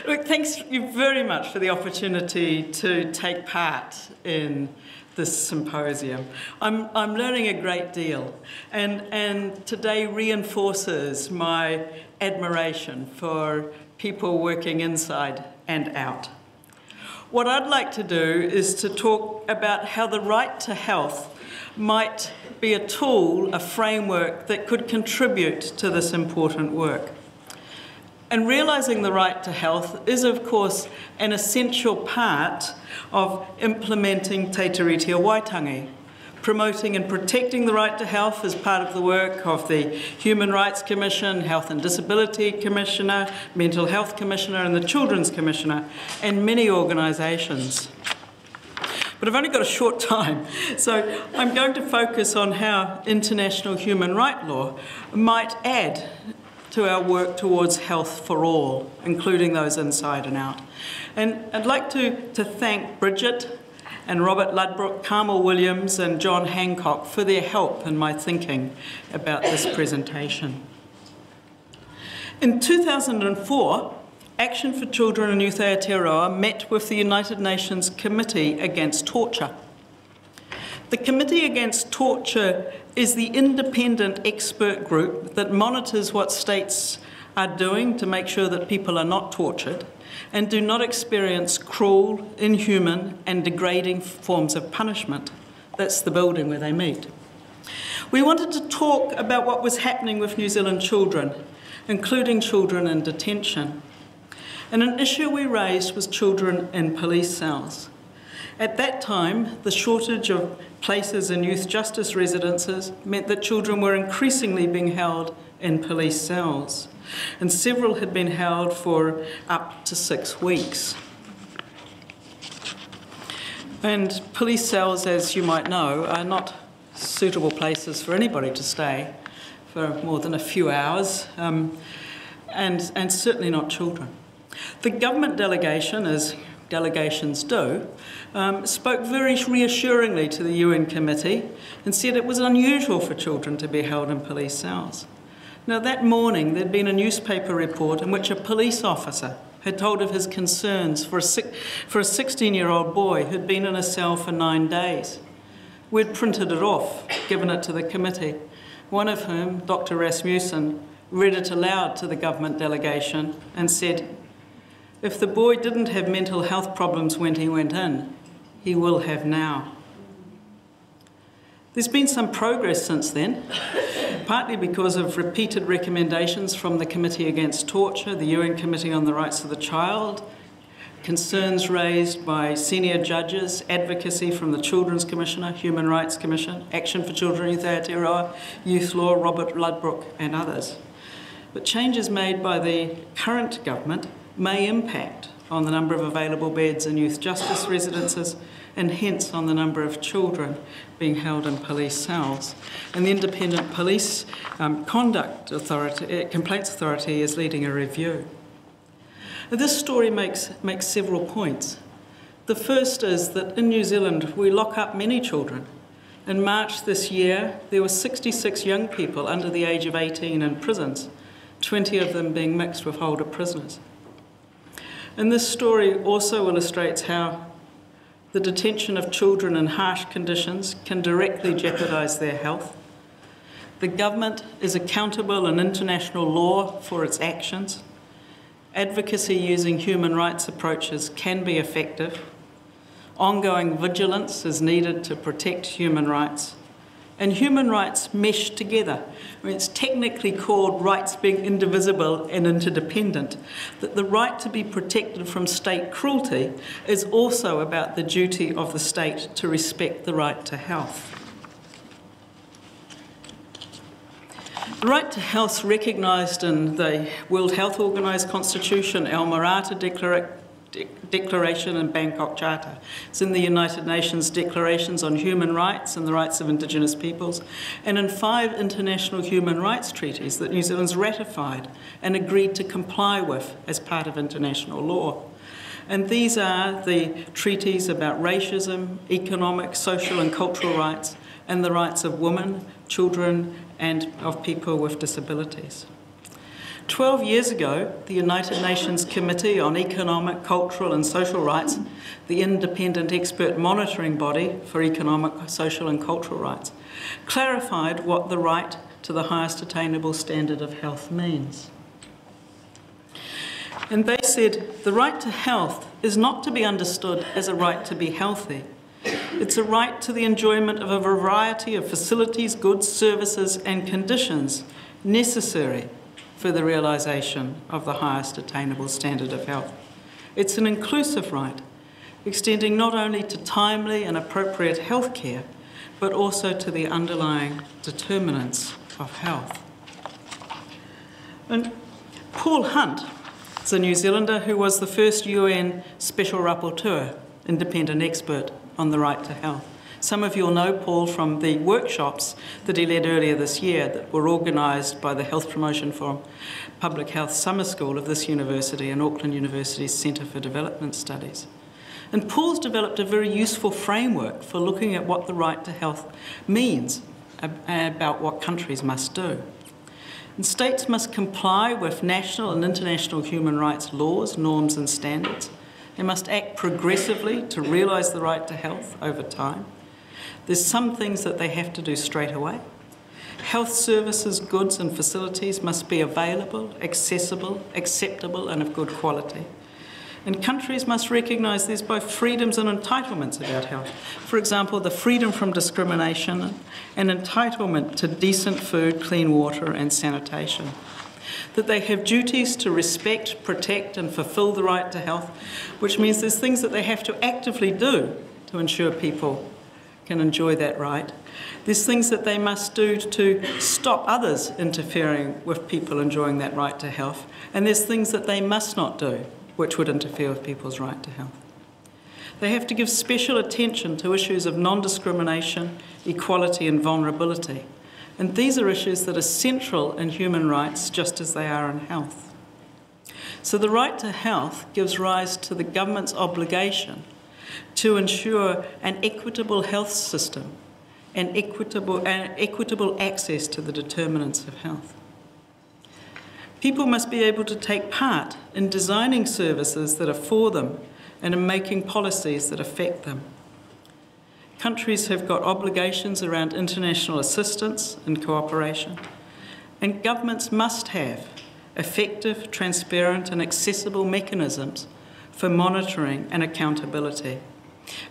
Look, thanks you very much for the opportunity to take part in this symposium. I'm learning a great deal, and today reinforces my admiration for people working inside and out. What I'd like to do is to talk about how the right to health might be a tool, a framework that could contribute to this important work. And realising the right to health is, of course, an essential part of implementing Te Tiriti o Waitangi. Promoting and protecting the right to health is part of the work of the Human Rights Commission, Health and Disability Commissioner, Mental Health Commissioner and the Children's Commissioner, and many organisations. But I've only got a short time, so I'm going to focus on how international human rights law might add to our work towards health for all, including those inside and out. And I'd like to thank Bridget and Robert Ludbrook, Carmel Williams and John Hancock for their help in my thinking about this presentation. In 2004, Action for Children in Youth Aotearoa met with the United Nations Committee Against Torture. The Committee Against Torture is the independent expert group that monitors what states are doing to make sure that people are not tortured and do not experience cruel, inhuman and degrading forms of punishment. That's the building where they meet. We wanted to talk about what was happening with New Zealand children, including children in detention. And an issue we raised was children in police cells. At that time, the shortage of places in youth justice residences meant that children were increasingly being held in police cells, and several had been held for up to 6 weeks. And police cells, as you might know, are not suitable places for anybody to stay for more than a few hours, and certainly not children. The government delegation, as delegations do, spoke very reassuringly to the UN committee and said it was unusual for children to be held in police cells. Now, that morning there'd been a newspaper report in which a police officer had told of his concerns for a 16-year-old boy who'd been in a cell for 9 days. We'd printed it off, given it to the committee, one of whom, Dr. Rasmussen, read it aloud to the government delegation and said, "If the boy didn't have mental health problems when he went in, he will have now." There's been some progress since then, partly because of repeated recommendations from the Committee Against Torture, the UN Committee on the Rights of the Child, concerns raised by senior judges, advocacy from the Children's Commissioner, Human Rights Commission, Action for Children in Youth Aotearoa, Youth Law, Robert Ludbrook and others. But changes made by the current government may impact on the number of available beds in youth justice residences and hence on the number of children being held in police cells. And the Independent Police Complaints Authority is leading a review. Now, this story makes several points. The first is that in New Zealand we lock up many children. In March this year there were 66 young people under the age of 18 in prisons, 20 of them being mixed with older prisoners. And this story also illustrates how the detention of children in harsh conditions can directly jeopardise their health. The government is accountable in international law for its actions. Advocacy using human rights approaches can be effective. Ongoing vigilance is needed to protect human rights. And human rights mesh together. I mean, it's technically called rights being indivisible and interdependent. That the right to be protected from state cruelty is also about the duty of the state to respect the right to health. The right to health is recognised in the World Health Organization Constitution, El Marata Declaration and Bangkok Charter. It's in the United Nations Declarations on Human Rights and the Rights of Indigenous Peoples, and in 5 international human rights treaties that New Zealand's ratified and agreed to comply with as part of international law. And these are the treaties about racism, economic, social and cultural rights, and the rights of women, children, and of people with disabilities. 12 years ago, the United Nations Committee on Economic, Cultural and Social Rights, the independent expert monitoring body for economic, social and cultural rights, clarified what the right to the highest attainable standard of health means. And they said the right to health is not to be understood as a right to be healthy. It's a right to the enjoyment of a variety of facilities, goods, services and conditions necessary for the realisation of the highest attainable standard of health. It's an inclusive right, extending not only to timely and appropriate health care, but also to the underlying determinants of health. And Paul Hunt is a New Zealander who was the first UN Special Rapporteur, independent expert on the right to health. Some of you will know Paul from the workshops that he led earlier this year that were organised by the Health Promotion Forum Public Health Summer School of this university and Auckland University's Centre for Development Studies. And Paul's developed a very useful framework for looking at what the right to health means and about what countries must do. And states must comply with national and international human rights laws, norms and standards. They must act progressively to realise the right to health over time. There's some things that they have to do straight away. Health services, goods and facilities must be available, accessible, acceptable and of good quality. And countries must recognise there's both freedoms and entitlements about health. For example, the freedom from discrimination and entitlement to decent food, clean water and sanitation. That they have duties to respect, protect and fulfil the right to health, which means there's things that they have to actively do to ensure people can enjoy that right. There's things that they must do to stop others interfering with people enjoying that right to health. And there's things that they must not do, which would interfere with people's right to health. They have to give special attention to issues of non-discrimination, equality and vulnerability. And these are issues that are central in human rights just as they are in health. So the right to health gives rise to the government's obligation to ensure an equitable health system and equitable access to the determinants of health. People must be able to take part in designing services that are for them and in making policies that affect them. Countries have got obligations around international assistance and cooperation, and governments must have effective, transparent and accessible mechanisms for monitoring and accountability.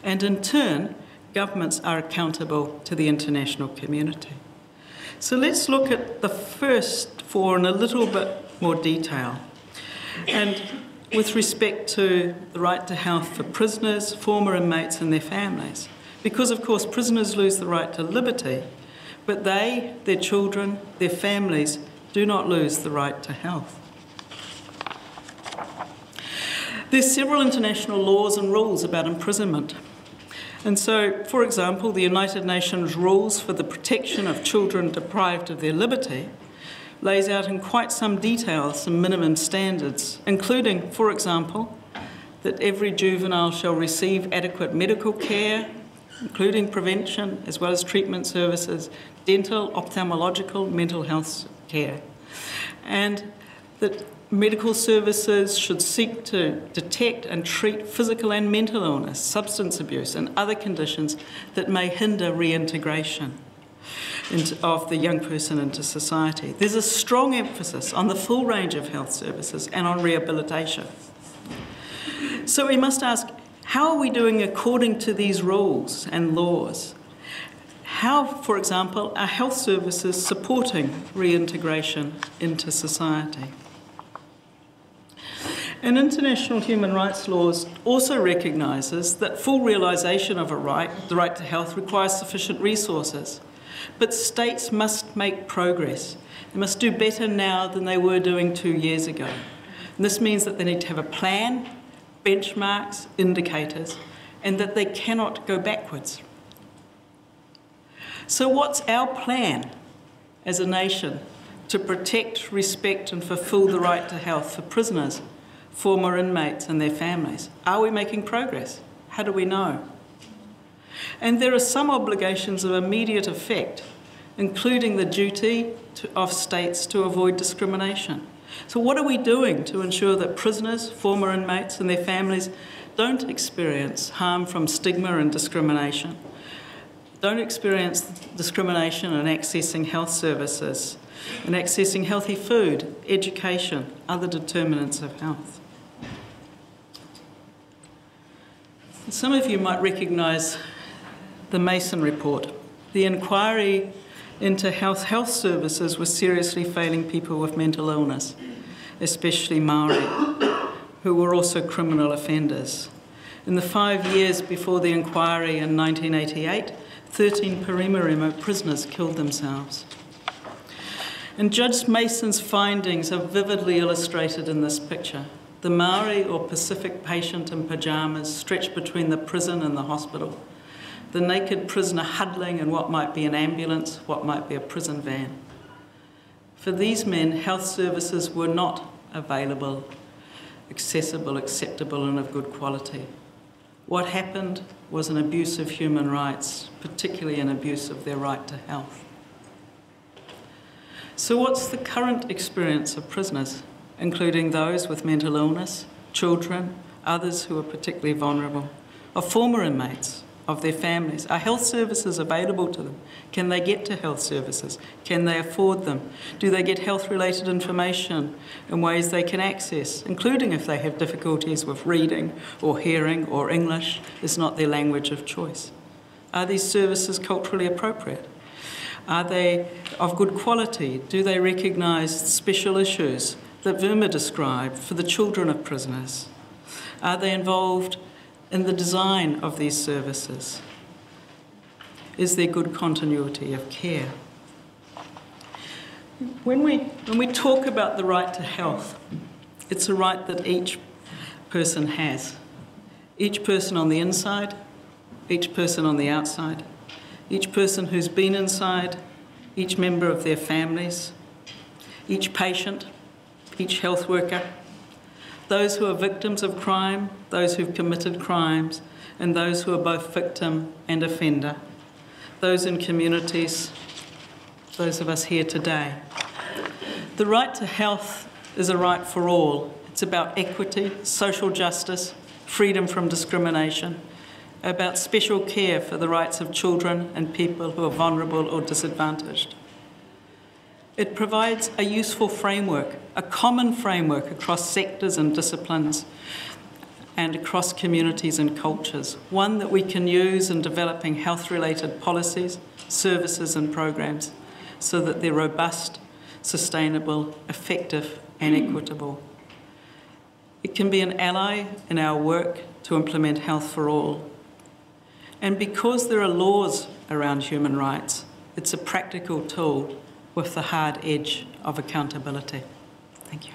And in turn, governments are accountable to the international community. So let's look at the first four in a little bit more detail. And with respect to the right to health for prisoners, former inmates and their families. Because of course prisoners lose the right to liberty, but they, their children, their families do not lose the right to health. There's several international laws and rules about imprisonment. And so, for example, the United Nations rules for the protection of children deprived of their liberty lays out in quite some detail some minimum standards, including, for example, that every juvenile shall receive adequate medical care, including prevention as well as treatment services, dental, ophthalmological, mental health care, and that medical services should seek to detect and treat physical and mental illness, substance abuse and other conditions that may hinder reintegration of the young person into society. There's a strong emphasis on the full range of health services and on rehabilitation. So we must ask, how are we doing according to these rules and laws? How, for example, are health services supporting reintegration into society? And international human rights laws also recognises that full realisation of a right, the right to health, requires sufficient resources. But states must make progress. They must do better now than they were doing 2 years ago. And this means that they need to have a plan, benchmarks, indicators, and that they cannot go backwards. So what's our plan as a nation to protect, respect and fulfil the right to health for prisoners, former inmates and their families? Are we making progress? How do we know? And there are some obligations of immediate effect, including the duty of states to avoid discrimination. So what are we doing to ensure that prisoners, former inmates and their families don't experience harm from stigma and discrimination, don't experience discrimination in accessing health services, in accessing healthy food, education, other determinants of health? Some of you might recognise the Mason report. The inquiry into health services was seriously failing people with mental illness, especially Maori, who were also criminal offenders. In the 5 years before the inquiry in 1988, 13 Parimurimo prisoners killed themselves. And Judge Mason's findings are vividly illustrated in this picture. The Maori or Pacific patient in pyjamas stretched between the prison and the hospital. The naked prisoner huddling in what might be an ambulance, what might be a prison van. For these men, health services were not available, accessible, acceptable, and of good quality. What happened was an abuse of human rights, particularly an abuse of their right to health. So what's the current experience of prisoners, including those with mental illness, children, others who are particularly vulnerable, of former inmates, of their families? Are health services available to them? Can they get to health services? Can they afford them? Do they get health-related information in ways they can access, including if they have difficulties with reading or hearing or English is not their language of choice? Are these services culturally appropriate? Are they of good quality? Do they recognise special issues that Verma described for the children of prisoners? Are they involved in the design of these services? Is there good continuity of care? When we talk about the right to health, it's a right that each person has. Each person on the inside, each person on the outside, each person who's been inside, each member of their families, each patient, each health worker, those who are victims of crime, those who've committed crimes, and those who are both victim and offender, those in communities, those of us here today. The right to health is a right for all. It's about equity, social justice, freedom from discrimination, about special care for the rights of children and people who are vulnerable or disadvantaged. It provides a useful framework, a common framework across sectors and disciplines and across communities and cultures, one that we can use in developing health-related policies, services and programs so that they're robust, sustainable, effective and equitable. It can be an ally in our work to implement health for all. And because there are laws around human rights, it's a practical tool with the hard edge of accountability. Thank you.